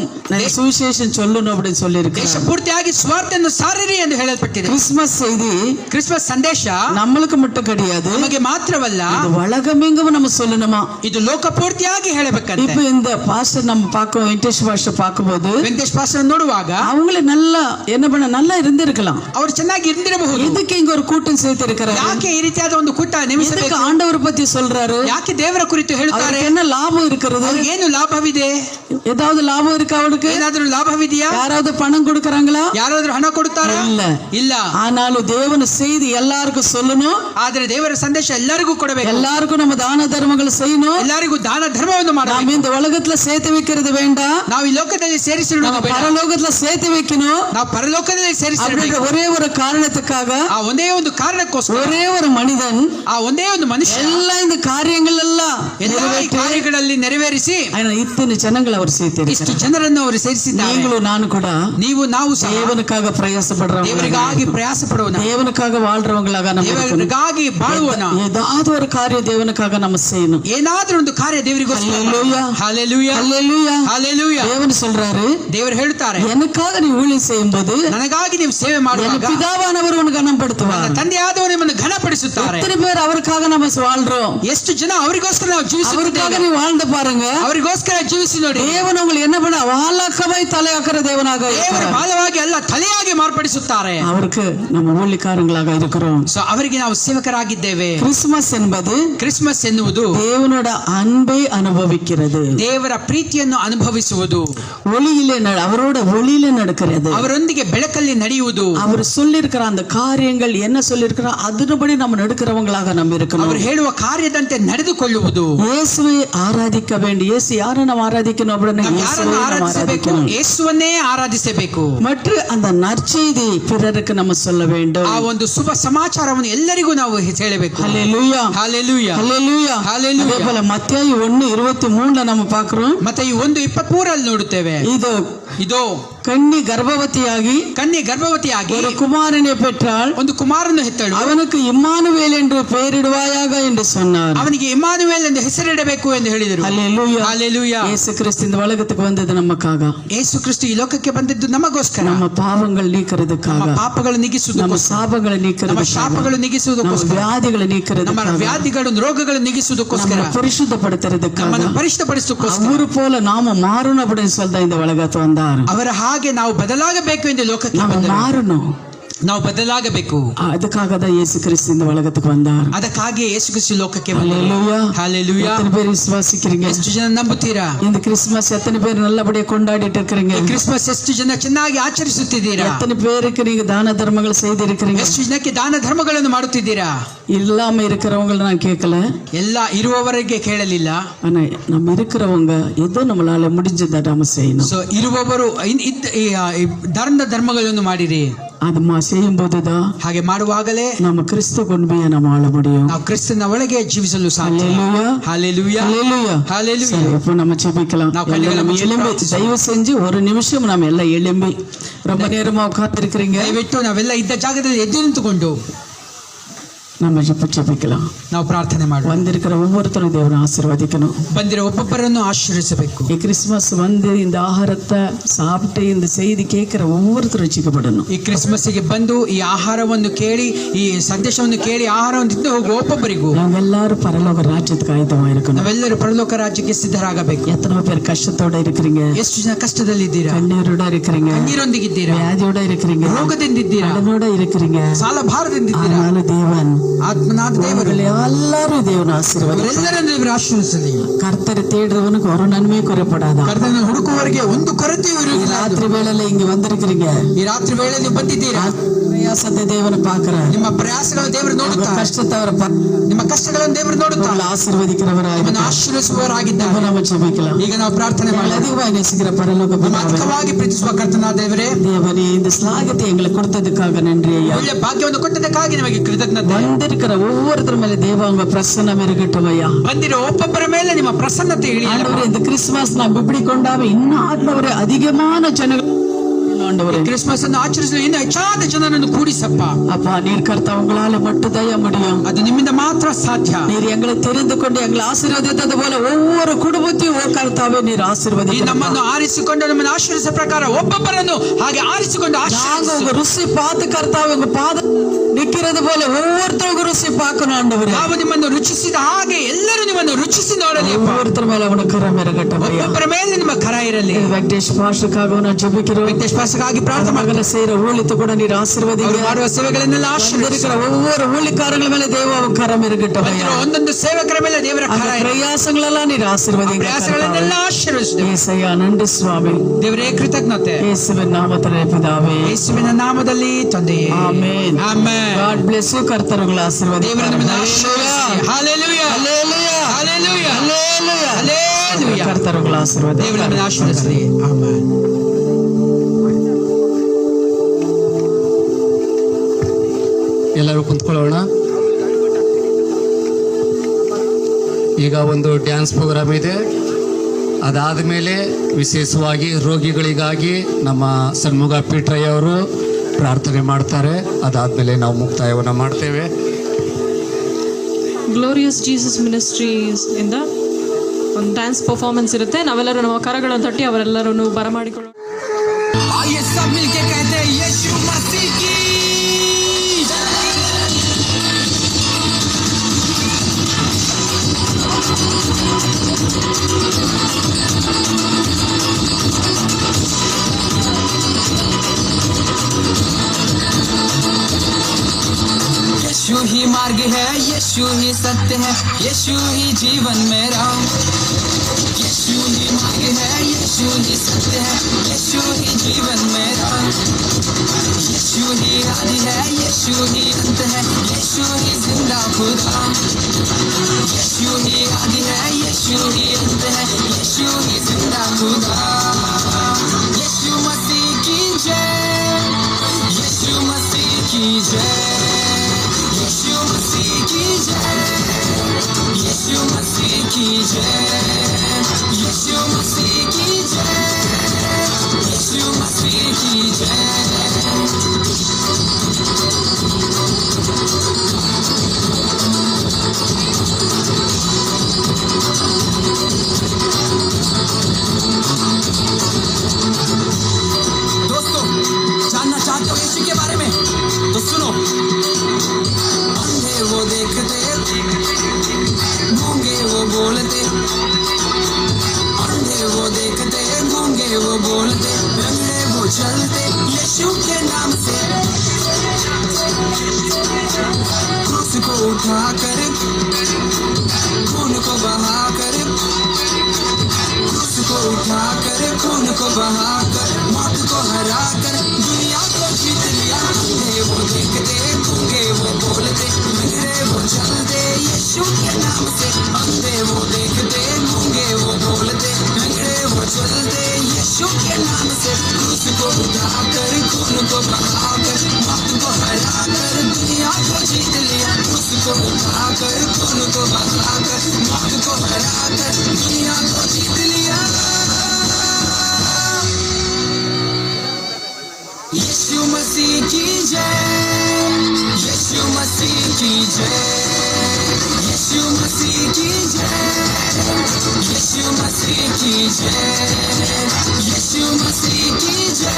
சுவிசேஷம் சொல்லணும் அப்படின்னு சொல்லி ದೇಶ இருக்கிறார். ಪೂರ್ತಿಯಾಗಿ ಸ್ವಾರ್ಥವನ್ನು ಸಾರಿರಿ ಎಂದು ಹೇಳಲ್ಪಟ್ಟಿದೆ. கிறிஸ்துமஸ் செய்தி ಕ್ರಿಸ್ಮಸ್ ಸಂದೇಶ நம்மளுக்கு மட்டும் கிடையாது, ನಮಗೆ ಮಾತ್ರವಲ್ಲ, இது உலகமெங்கும் நம்ம சொல்லணுமா. ಇದು ಲೋಕ ಪೂರ್ತಿಯಾಗಿ ಹೇಳಬೇಕಂತೆ. இப்ப இந்த பாஸ்டர் நம்ம பார்க்க வெங்கடேஷ் பாஸ்டர் பார்க்கும்போது ವೆಂಕಟೇಶ್ ಪಾಸ್ಟರ್ ನೋಡುವಾಗ அவங்கள நல்லா என்ன பண்ண நல்லா இருந்திருக்கலாம். ಅವರು ಚೆನ್ನಾಗಿ ಇರ್ದಿರಬಹುದು. இதுக்கு இங்க ஒரு கூட்டம் சேர்த்து இருக்கிறாரு. ಯಾಕೆ ಈ ರೀತಿಯಾದ ಒಂದು ಕೂಟ இதுக்கு ನೇಮಿಸಬೇಕು? ஆண்டவர் பத்தி சொல்றாரு. ಯಾಕೆ ದೇವರ ಕುರಿತು ಹೇಳುತ್ತಾರೆ? அவருக்கு என்ன லாபம் இருக்கிறது? ಅವ್ರಿಗೆ ಏನು ಲಾಭವಿದೆ? ஏதாவது லாபம் இருக்கா அவருக்கு? ಏನಾದ್ರೂ ಲಾಭವಿದೆಯಾ? யாராவது பணம் கொடுக்கறாங்களா? ಯಾರಾದ್ರೂ ಹಣ ಕೊಡುತ್ತಾರಾ? இல்ல. ಇಲ್ಲ. ஆனாலும் தேவன் செய்தி எல்லாருக்கும் சொல்லணும். ಆದ್ರೆ ದೇವರ ಸಂದೇಶ ಎಲ್ಲರಿಗೂ ಕೊಡಬೇಕು. எல்லாருக்கும் நம்ம தான தர்மங்கள் செய்யணும். ಎಲ್ಲರಿಗೂ ದಾನ ಧರ್ಮವನ್ನು நாம ಮಾಡಬೇಕು. இந்த உலகத்துல சேர்த்து வைக்கிறது வேண்டாம், ನಾವು ಈ ಲೋಕದಲ್ಲಿ ಸೇರಿಸಿರುವುದು ಬೇಡ. பரலோகத்துல சேர்த்து வைக்கணும். ನಾವು ಪರಲೋಕದಲ್ಲಿ ಸೇರಿಸಿರಬೇಕು. அப்படின்ற ஒரே ஒரு காரணத்துக்காக ಆ ಒಂದೇ ಒಂದು ಕಾರಣಕ್ಕೋಸ್ಕರ ஒரே ஒரு மனிதன் ಆ ಒಂದೇ ಒಂದು ಮನುಷ್ಯ எல்லா இந்த காரியங்கள் எல்லாம் ಎಲ್ಲಾ ಈ ಕಾರ್ಯಗಳಲ್ಲಿ ನೆರವೇರಿಸಿ இத்தனை ஜனங்கள் அவர் சேர்த்து ಇಷ್ಟು ಜನರನ್ನು ಅವರು ಸೇರಿಸಿದ್ದಾರೆ. நீங்களும் நானும் கூட ನೀವು ನಾವು ಸಹ தேவனுக்காக பிரயாசப்படுறவங்க, ದೇವರಿಗಾಗಿ ಪ್ರಯಾಸ ಪಡುವೋಣ, தேவனுக்காக வாழ்றவங்களாக நம்ம இருக்கணும். ದೇವರಿಗಾಗಿ ಬಾಳುವೋಣ. ஏதாவது ஒரு காரியம் தேவனுக்காக நம்ம செய்யணும். ಏನಾದ್ರೂ ಒಂದು ಕಾರ್ಯ ದೇವರಿಗೋಸ್ಕರ. ஹல்லேலூயா. ಹಲ್ಲೆಲೂಯಾ. ஹல்லேலூயா. ಹಲ್ಲೆಲೂಯಾ. தேவன் சொல்றாரு, ದೇವರು ಹೇಳ್ತಾರೆ, எனக்காக நீ ஊழியம் செய்யும்போது ನನಗಾಗಿ ನೀವು ಸೇವೆ என் ಮಾಡುವಾಗ பிதாவானவர் உனக்கு கனப்படுத்துவார். ತಂದೆಯಾದವರು ನಿಮ್ಮನ್ನು ಘನಪಡಿಸುತ್ತಾರೆ. ಮಾರ್ಪಡಿಸುತ್ತಾರೆ. எத்தனை பேர் அவருக்காக நம்ம வாழ்றோம்? ಎಷ್ಟು ಜನ ಅವರಿಗೋಸ್ಕರ ನಾವು அவருக்காக ಜೀವಿಸುತ್ತಿದ್ದೇವೆ. நீ வாழ்ந்து பாருங்க. ಅವರಿಗೋಸ್ಕರ ಜೀವಿಸಿ ನೋಡಿ. தேவன் உங்களை என்ன பண்ண வாழக்கவை தலையாக்குற தேவனாக ದೇವರ இருக்கிறார். ಬಾಲವಾಗಿ ಅಲ್ಲ ತಲೆಯಾಗಿ ಮಾರ್ಪಡಿಸುತ್ತಾರೆ. அவருக்கு நம்ம ஊழியக்காரங்களாக இருக்கிறோம். ಸೊ ಅವರಿಗೆ ನಾವು ಸೇವಕರಾಗಿದ್ದೇವೆ. கிறிஸ்துமஸ் என்பது ಕ್ರಿಸ್ಮಸ್ ಎನ್ನುವುದು தேவனோட அன்பை அனுபவிக்கிறது. ದೇವರ ಪ್ರೀತಿಯನ್ನು ಅನುಭವಿಸುವುದು, அவரோட ஒளியில நடக்கிறது. ಅವರೊಂದಿಗೆ ಬೆಳಕಲ್ಲಿ ನಡೆಯುವುದು. அவர் சொல்லியிருக்கிற அந்த காரியங்கள் என்ன சொல்லியிருக்கிற அதுபடி நம்ம நடக்கிறவங்களாக நம்ம இருக்கணும். ಅವರು ಹೇಳುವ ಕಾರ್ಯದಂತೆ ನಡೆದುಕೊಳ್ಳುವುದು. இயேசுவை ஆராதிக்க வேண்டும். இயேசு யாரை நம்ம ஆராதிக்கணும் அப்படின்னா ನಾವು ಯಾರನ್ನು ಆರಾಧಿಸಬೇಕು? ಯೇಸುವನ್ನೇ ಆರಾಧಿಸಬೇಕು. ಮತ್ತು அந்த நற்செய்தி பிறருக்கு நம்ம சொல்ல வேண்டும். ಆ ಒಂದು ಶುಭ ಸಮಾಚಾರವನ್ನು ಎಲ್ಲರಿಗೂ ನಾವು ಹೇಳಬೇಕು. ஹல்லேலூயா, ಹಾಲೆಲೂಯಾ, ஹல்லேலೂயா, ಹಾಲೆಲೂಯಾ. அதே போல மத்தேயு 1:23 நம்ம பார்க்கிறோம். ಮತ್ತೆ ಈ 1:23 ನೋಡುತ್ತೇವೆ. இதோ கன்னி கர்ப்பவதியாகி ஒரு குமாரனை பெற்றாள், ಒಂದು ಕುಮಾರನು ಹೆತ್ತಳು, அவனுக்கு இம்மானுவேல் என்று பெயரிடுவாயாக என்று சொன்னார். ಅವನಿಗೆ ಇಮ್ಮಾನುವೇಲ್ ಎಂದು ಹೆಸರಿಡಬೇಕು ಎಂದು ಹೇಳಿದರು. ஹல்லேலூயா, ಹಾಲೆಲೂಯಾ. இயேசு கிறிஸ்து இந்த உலகத்துக்கு வந்தது நமக்காக. ಯೇಸು ಕ್ರಿಸ್ತು ಈ ಲೋಕಕ್ಕೆ ಬಂದಿದ್ದು ನಮಗೋಸ್ಕರ, நம்ம பாவங்கள் நீக்கிறதுக்காக, ನಮ್ಮ ಪಾಪಗಳು நம்ம ನೀಗಿಸುವುದಕ್ಕೋಸ್ಕರ, சாபங்களை ನಮ್ಮ நீக்கிறதுக்காக, ಶಾಪಗಳು நம்ம ನೀಗಿಸುವುದಕ್ಕೋಸ್ಕರ, வியாதிகளை ನಮ್ಮ நீக்கிறதுக்காக, ವ್ಯಾಧಿಗಳು ರೋಗಗಳು ನೀಗಿಸುವುದಕ್ಕೋಸ್ಕರ, நம்ம பரிசுத்தப்படுத்துறதுக்காக, ನಮ್ಮನ್ನು ಪರಿಶುದ್ಧಪಡಿಸುವುದಕ್ಕೋಸ್ಕರ, அவரு போல நாம மாறணும் அப்படின்னு சொல்லிதான் இந்த உலகத்து வந்தார். ಅವರ ಹಾಗೆ ನಾವು ಬದಲಾಗಬೇಕು ಎಂದು ಲೋಕಕ್ಕೆ நம்ம ಬಂದರು. மாறணும். ನಾವು ಬದಲಾಗಬೇಕು. அதுக்காக தான் இயேசு கிறிஸ்து இந்த உலகத்துக்கு வந்தார். ಅದಕ್ಕಾಗಿ ಯೇಸು ಕ್ರಿಸ್ತು ಲೋಕಕ್ಕೆ ಬಂದರು. ஹல்லேலூயா, ಹಾಲೆಲೂಯಾ. எத்தனை பேர் விசுவாசிக்கிறீங்க? ಎಷ್ಟು ಜನ ನಂಬುತ್ತೀರಾ? இந்த கிறிஸ்துமஸ் எத்தனை பேர் நல்லபடியா கொண்டாடிட்டு இருக்கிறீங்க? ಈ ಕ್ರಿಸ್ಮಸ್ ಎಷ್ಟು ಜನ ಚೆನ್ನಾಗಿ ಆಚರಿಸುತ್ತಿದ್ದೀರಾ? எத்தனை பேருக்கு நீங்க தான தர்மங்கள் செய்திருக்கிறீங்க? ಎಷ್ಟು ಜನಕ್ಕೆ ದಾನ ಧರ್ಮಗಳನ್ನು ಮಾಡುತ್ತಿದ್ದೀರಾ? இல்லாம இருக்கிறவங்களை நான் கேட்கல, ಎಲ್ಲ ಇರುವವರಿಗೆ ಕೇಳಲಿಲ್ಲ. ஆனா நம்ம இருக்கிறவங்க ஏதோ நம்மளால முடிஞ்சதை நாம செய்யணும். ಸೊ ಇರುವವರು ದಾನ ಧರ್ಮಗಳನ್ನು ಮಾಡಿರಿ. அது செய்யும் போதுதான் ಹಾಗೆ ಮಾಡುವಾಗಲೇ நம்ம கிறிஸ்து உண்மையை நம்ம ஆள முடியும். ನಾವು ಕ್ರಿಸ್ತನ ಒಳಗೆ ಜೀವಿಸಲು ಸಾಧ್ಯ. ஹல்லேலூயா, ಹಾಲೆಲೂಯಾ, ஹல்லேலூயா, ಹಾಲೆಲೂಯಾ. சரி, இப்போ நம்ம ஜெபிக்கலாம். ನಾವು ಕಣ್ಣುಗಳನ್ನು நம்ம ಮುಚ್ಚಿ எழும்பி ಪ್ರಾರ್ಥಿಸೋಣ. தயவு செஞ்சு ஒரு நிமிஷம் நம்ம எல்லாம் எழும்பி ரொம்ப நேரமா உட்கார்ந்து இருக்கிறீங்க, ದಯವಿಟ್ಟು ನಾವೆಲ್ಲ ಇದ್ದ ಜಾಗದಲ್ಲಿ ಎದ್ದು ನಿಂತುಕೊಂಡು நம்ம ஜெபிக்கலாம். ನಾವು ಪ್ರಾರ್ಥನೆ ಮಾಡುವ. வந்திருக்கிற ஒவ்வொருத்தரும் தேவனை ஆசீர்வதிக்கணும். ಬಂದಿರೋ ಒಬ್ಬೊಬ್ಬರನ್ನು ಆಶೀರ್ವದಿಸಬೇಕು. கிறிஸ்துமஸ் வந்து இந்த ஆகாரத்தை சாப்பிட்டு இந்த செய்தி கேட்கிற ஒவ்வொருத்தரும் ரட்சிக்கப்படணும். ಈ ಕ್ರಿಸ್ಮಸ್ಸಿಗೆ ಬಂದು ಈ ಆಹಾರವನ್ನು ಕೇಳಿ, ಈ ಸಂದೇಶವನ್ನು ಕೇಳಿ ಆಹಾರವನ್ನು ತಿಂದು ಹೋಗುವ ಒಬ್ಬೊಬ್ಬರಿಗೂ நாங்கெல்லாரும் பரலோக ராஜ்யத்துக்கு ஆயத்தமா இருக்கணும். ನಾವೆಲ್ಲರೂ ಪರಲೋಕ ರಾಜ್ಯಕ್ಕೆ ಸಿದ್ಧರಾಗಬೇಕು. எத்தனை பேர் கஷ்டத்தோட இருக்கிறீங்க? ಎಷ್ಟು ಜನ ಕಷ್ಟದಲ್ಲಿದ್ದೀರಾ? கண்ணீரோட இருக்கிறீங்க, ಕಣ್ಣೀರೊಂದಿಗಿದ್ದೀರಾ? வியாதியோட இருக்கிறீங்க, ರೋಗದಿಂದಿದ್ದೀರಾ? கடனோட இருக்கிறீங்க. ಸಾಲ ಭಾರದಿಂದಿದ್ದೀರಾ? ஆனாலும் தேவன் ಆತ್ಮನಾದ ದೇವರು எல்லாரும் தேவன் ஆசீர்வாதம். ಅವರೆಲ್ಲರನ್ನು ದೇವರು ಆಶೀರ್ವದಿಸಲಿ. கர்த்தரை தேடுறவனுக்கு ஒரு நன்மை குறைப்படாத. ಕರ್ತನನ್ನು ಹುಡುಕುವವರಿಗೆ ಒಂದು ಕೊರತೆಯೂ ಇರುವುದಿಲ್ಲ. ராத்திரி வேளையில இங்க வந்திருக்கிறீங்க, ಈ ರಾತ್ರಿ ವೇಳೆ ನೀವು ಬಂದಿದ್ದೀರಾ? பிரயாசத்தை தேவனை பார்க்கிற, ನಿಮ್ಮ ಪ್ರಯಾಸಗಳನ್ನು ದೇವರು ನೋಡುತ್ತಾರೆ. கஷ்டத்தை அவரை ನಿಮ್ಮ ಕಷ್ಟಗಳನ್ನು ದೇವರು ನೋಡುತ್ತಾರೆ. ஆசீர்வதிக்கிறவராக ನಿಮ್ಮನ್ನು ಆಶೀರ್ವದಿಸುವವರಾಗಿದ್ದಾರೆ. நம்ம ஜெபிக்கலாம். ಈಗ ನಾವು ಪ್ರಾರ್ಥನೆ ಮಾಡೋಣ. அதிகமாக நேசிக்கிற பரலோக ನಮ್ಮ பிதாவே, ಅಧಿಕವಾಗಿ ಪ್ರೀತಿಸುವ ಕರ್ತನಾದ ದೇವರೇ, தேவனே இந்த ஸ்லாகத்தை எங்களுக்கு கொடுத்ததுக்காக நன்றி ஐயா. ಒಳ್ಳೆ ಭಾಗ್ಯವನ್ನು ಕೊಟ್ಟದಕ್ಕಾಗಿ ನಿಮಗೆ ಕೃತಜ್ಞತೆ. வந்திருக்கிற ஒவ்வொருத்தர் மேல தேவ உங்க பிரசன்னம் இருக்கட்டும் ஐயா. ಬಂದಿರೋ ಒಬ್ಬೊಬ್ಬರ ಮೇಲೆ ನಿಮ್ಮ ಪ್ರಸನ್ನತೆ ಇಳಿ. ஆண்டவரே, இந்த கிறிஸ்துமஸ் நாம் இப்படி கொண்டாம இன்னும் ஆண்டவரே அதிகமான ஜனங்கள் ஆண்டவரே ಕ್ರಿಸ್ಮಸ್ ಅನ್ನು ಆಚರಿಸಲು ಇನ್ನೂ ಹೆಚ್ಚಾದ ಜನರನ್ನು ಕೂಡಿಸಪ್ಪ. அப்பா, நீர் கர்த்தா, உங்களால மட்டும் தய முடியும். ಅದು ನಿಮ್ಮಿಂದ ಮಾತ್ರ ಸಾಧ್ಯ. நீர் எங்களை தெரிந்து கொண்டு எங்களை ஆசீர்வதித்தது போல ஒவ்வொரு குடும்பத்தையும் ஓ கர்த்தாவே நீர் ಈ ஆசீர்வதிக்கணும். ನಮ್ಮನ್ನು ಆರಿಸಿಕೊಂಡು ನಮ್ಮನ್ನು ಆಶೀರ್ವದಿಸಿದ ಪ್ರಕಾರ ಒಬ್ಬೊಬ್ಬರನ್ನು ಹಾಗೆ ಆರಿಸಿಕೊಂಡು நாங்க ಆಶೀರ್ವದಿಸು. உங்க ருசி பார்த்து கர்த்தாவே உங்க பாத நிக்கிறது போல ஒவ்வொருத்தரும் ருசி பார்க்கணும் ஆண்டவரே. ನಾವು ನಿಮ್ಮನ್ನು ರುಚಿಸಿದ ಹಾಗೆ ಎಲ್ಲರೂ ನಿಮ್ಮನ್ನು ರುಚಿಸಿ ನೋಡಲಿ ಅಪ್ಪ. ஒவ்வொருத்தர் மேல உனக்கு கரம் இருக்கட்டும் ஐயா. ಒಬ್ಬೊಬ್ಬರ ಮೇಲೆ ನಿಮ್ಮ ಕರ ಇರಲಿ. வெங்கடேஷ் பாஸ்டருக்காக நான் ஜெபிக்கிறோம். ವೆಂಕಟೇಶ್ ಪಾಸ್ಟರ್ಗಾಗಿ ಪ್ರಾರ್ಥನೆ ಮಾಡಿ. மகனை செய்யற ஊழியத்தை கூட நீர் ஆசீர்வதிங்க. ಅವರು ಮಾಡುವ ಸೇವೆಗಳನ್ನೆಲ್ಲ ಆಶೀರ್ವದಿಸಿ. இருக்கிற ஒவ்வொரு ஊழியக்காரங்கள் மேல தேவ கரம் இருக்கட்டும் ஐயா. ಒಂದೊಂದು ಸೇವಕರ ಮೇಲೆ ದೇವರ ಕರ ಇರಲಿ. பிரயாசங்களெல்லாம் நீர் ஆசீர்வதிங்க. ಪ್ರಯಾಸಗಳನ್ನೆಲ್ಲ ಆಶೀರ್ವದಿಸಿ. ஏசையா, நன்றி சுவாமி. ದೇವರೇ ಕೃತಜ್ಞತೆ. இயேசுவின் நாமத்திலே பிதாவே, ಯೇಸುವಿನ ನಾಮದಲ್ಲಿ ತಂದೆಯೇ, ஆமென். ಆಮೆನ್. God bless you. கர்த்தர் உங்களை ದೇವರು ஆசீர்வதிப்பார். ನಿಮ್ಮನ್ನು ಆಶೀರ್ವದಿಸಲಿ. ಹಲ್ಲೆಲೂಯಾ, ஹல்லேலூயா, ಹಲ್ಲೆಲೂಯಾ, ஹல்லேலூயா, ಹಲ್ಲೆಲೂಯಾ. கர்த்தர் உங்களை ದೇವರು ஆசீர்வதிப்பார். ನಿಮ್ಮನ್ನು ಆಶೀರ್ವದಿಸಲಿ. ಆಮೆನ್. ಎಲ್ಲರೂ ಕುಂತ್ಕೊಳ್ಳೋಣ. ಈಗ ಒಂದು ಡ್ಯಾನ್ಸ್ ಪ್ರೋಗ್ರಾಮ್ ಇದೆ. ಅದಾದ ಮೇಲೆ ವಿಶೇಷವಾಗಿ ರೋಗಿಗಳಿಗಾಗಿ ನಮ್ಮ ಸನ್ಮುಗ ಪೀಟ್ರಯ್ಯ ಅವರು ಪ್ರಾರ್ಥನೆ ಮಾಡ್ತಾರೆ. ಅದಾದಮೇಲೆ ನಾವು ಮುಕ್ತಾಯವನ್ನು ಮಾಡ್ತೇವೆ. ಗ್ಲೋರಿಯಸ್ ಜೀಸಸ್ ಮಿನಿಸ್ಟ್ರೀಸ್ ಇಂದ ಒಂದು ಡ್ಯಾನ್ಸ್ ಪರ್ಫಾರ್ಮೆನ್ಸ್ ಇರುತ್ತೆ. ನಾವೆಲ್ಲರೂ ನಮ್ಮ ಕರಗಳನ್ನು ತಟ್ಟಿ ಅವರೆಲ್ಲರೂ ಬರಮಾಡಿಕೊಳ್ಳೋಣ. आइए सब मिलके कहते हैं यीशु मसीह की यीशु ही मार्ग है, यीशु ही सत्य है, यीशु ही जीवन मेरा। यीशु ही मार्ग है, यीशु ही सत्य है, यीशु ही जीवन मेरा। यीशु ही आदि है, यीशु ही अंत है, यीशु ही जिंदा खुदा। यीशु ही आदि है, यीशु ही अंत है, यीशु ही जिंदा खुदा। यीशु मसीह की जय, यीशु मसीह की जय, यीशु मसीह की जय, यीशु मसीह की जय, यीशु मसीह की जय, यीशु मसीह की जय। दोस्तों, जानना चाहते हो यीशु के बारे में? तो सुनो। अंधे वो देखते, गूंगे वो बोलते, अंधे वो देखते, गूंगे वो बोलते, लंगड़े वो चलते यीशु के नाम से। क्रूस को उठाकर, खून को बहाकर, क्रूस को उठाकर, खून को बहाकर, मौत को हराकर दुनिया को जीत लिया। अंधे वो देखते, गूंगे वो बोलते, लंगड़े वो चलते यीशु के नाम से। अंधे वो देखते, गूंगे वो बोलते, लंगड़े वो चलते यीशु के नाम से। क्रूस को उठाकर, खून को बहाकर, मौत को हराकर दुनिया को जीत लिया। क्रूस को उठाकर, खून को बहाकर, मौत को हराकर दुनिया को जीत लिया। यीशु मसीह की जय, यीशु मसीह की जय, यीशु मसीह की जय, यीशु मसीह की जय, यीशु मसीह की जय,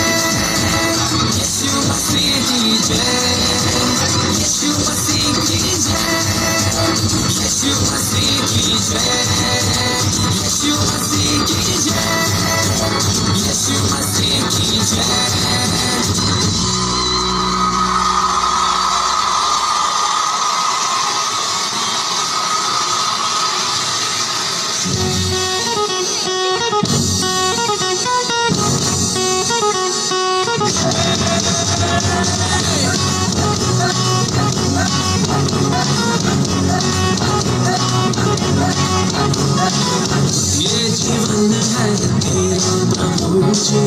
यीशु मसीह की जय, यीशु मसीह की जय, यीशु मसीह की जय, यीशु मसीह की जय, यीशु मसीह की जय। ये जीवन है तेरा प्रभु जी,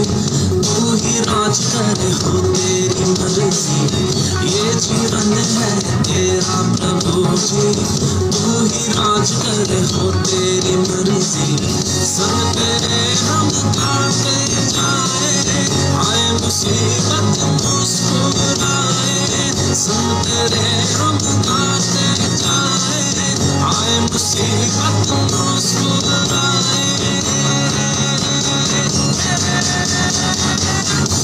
तू ही राज करे हो तेरी मर्जी। ये जीवन है तेरा प्रभु जी, तू ही राज करे हो तेरी मर्जी। सब तेरे हम काटे जाए, आए मुसीबत मुस्कुराए। सब तेरे हम काटे जाए, आए मुसीबत मुस्कुराए।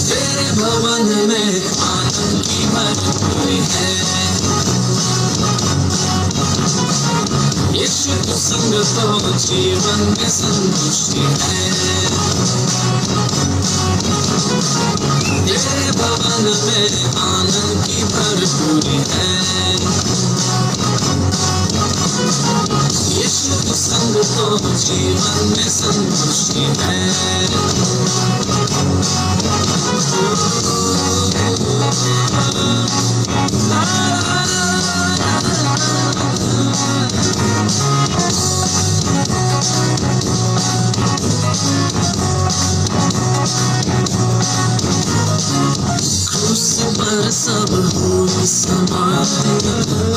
तेरे भवन में आनंद की भरपूरी है, यीशु के संग तो जीवन में संतुष्टि है। तेरे भवन में आनंद की भरपूरी है, यीशु के संग तो जीवन में संतुष्टि है। क्रूस पर सब हुई समाधि,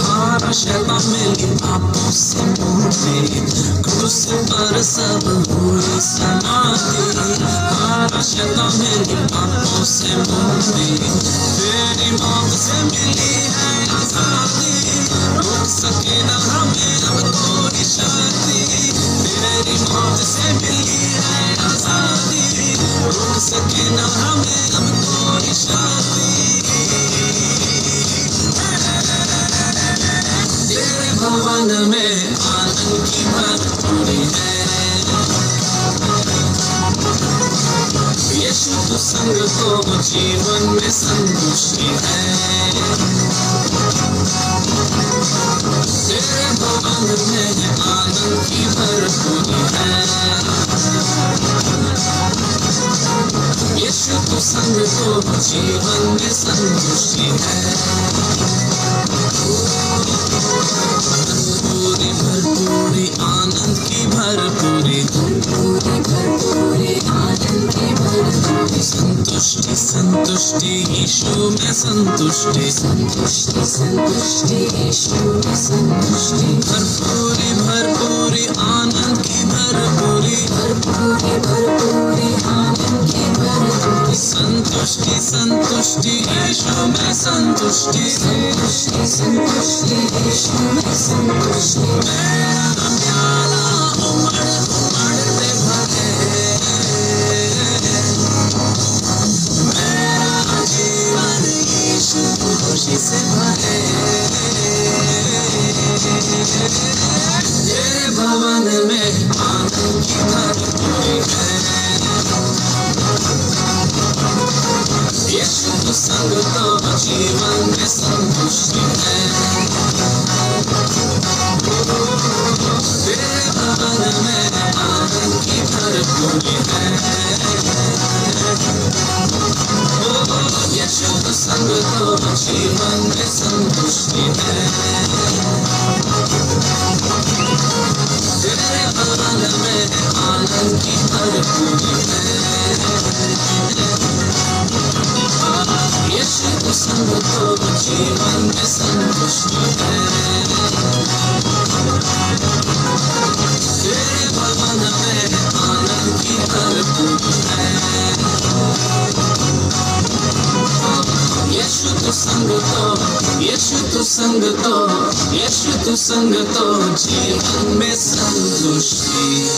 हारा शैतान मिली पापों से मुक्ति। क्रूस पर सब हुई समाधि, हारा शैतान मिली पापों से मुक्ति। तेरी मौत से मिली है आजादी, रोक सके न हमें अब कोई शक्ति। तेरी मौत से मिली है आजादी, रोक सके न हमें अब कोई शक्ति। तेरे भवन में आनंद की भरपूरी है, यीशु के संग तो जीवन में संतुष्टि है। तो जीवन में संतुष्टि है। भरपूरी आनंद की भरपूरी, संतुष्टि संतुष्टि यीशु में संतुष्टि, भरपूरी भरपूरी आनंद की भरपूरी, संतुष्टि संतुष्टि यीशु में संतुष्टि, मेरा प्याला उमड़ते भरे, मेरा जीवन यीशु खुशी से भरे, ये भवन में आनंद की भरपूरी है। यीशु तो संग तो जीवन में संतुष्टि है। तेरे भवन में आनंद की भरपूरी है। यीशु तो संग तो जीवन में संतुष्टि है। तेरे भवन में आनंद की भरपूरी है। यीशु तो संग तो जीवन में संतुष्टि है। तेरे भवन में आनंद की भरपूरी है। यीशु तो संग तो, यीशु तो संग तो, यीशु तो संग तो जीवन में संतुष्टि